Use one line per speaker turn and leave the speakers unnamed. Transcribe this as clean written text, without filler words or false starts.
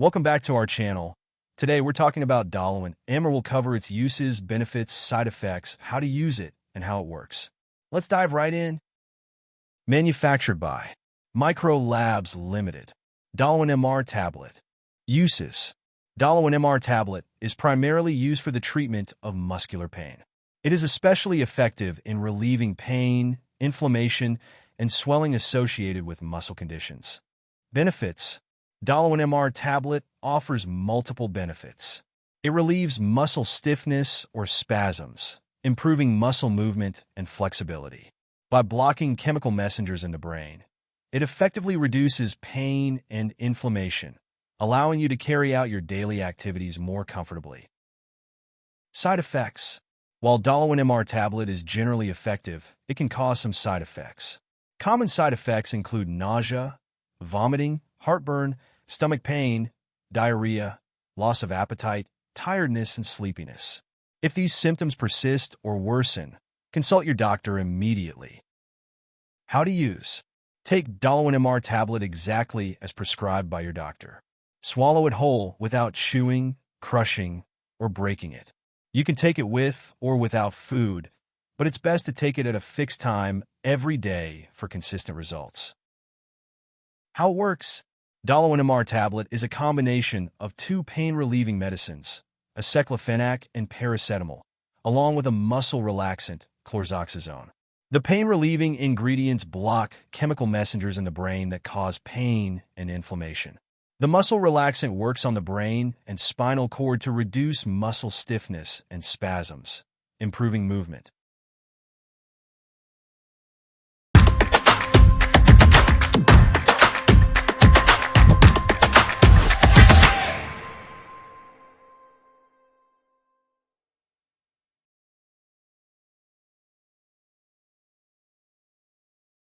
Welcome back to our channel. Today we're talking about Dolowin MR. We'll cover its uses, benefits, side effects, how to use it, and how it works. Let's dive right in. Manufactured by Micro Labs Limited. Dolowin MR Tablet. Uses. Dolowin MR Tablet is primarily used for the treatment of muscular pain. It is especially effective in relieving pain, inflammation, and swelling associated with muscle conditions. Benefits. Dolowin MR Tablet offers multiple benefits. It relieves muscle stiffness or spasms, improving muscle movement and flexibility. By blocking chemical messengers in the brain, it effectively reduces pain and inflammation, allowing you to carry out your daily activities more comfortably. Side effects. While Dolowin MR Tablet is generally effective, it can cause some side effects. Common side effects include nausea, vomiting, heartburn, stomach pain, diarrhea, loss of appetite, tiredness, and sleepiness. If these symptoms persist or worsen, consult your doctor immediately. How to use. Take Dolowin MR Tablet exactly as prescribed by your doctor. Swallow it whole without chewing, crushing, or breaking it. You can take it with or without food, but it's best to take it at a fixed time every day for consistent results. How it works. Dolowin MR Tablet is a combination of two pain-relieving medicines, aceclofenac and paracetamol, along with a muscle relaxant, chlorzoxazone. The pain-relieving ingredients block chemical messengers in the brain that cause pain and inflammation. The muscle relaxant works on the brain and spinal cord to reduce muscle stiffness and spasms, improving movement.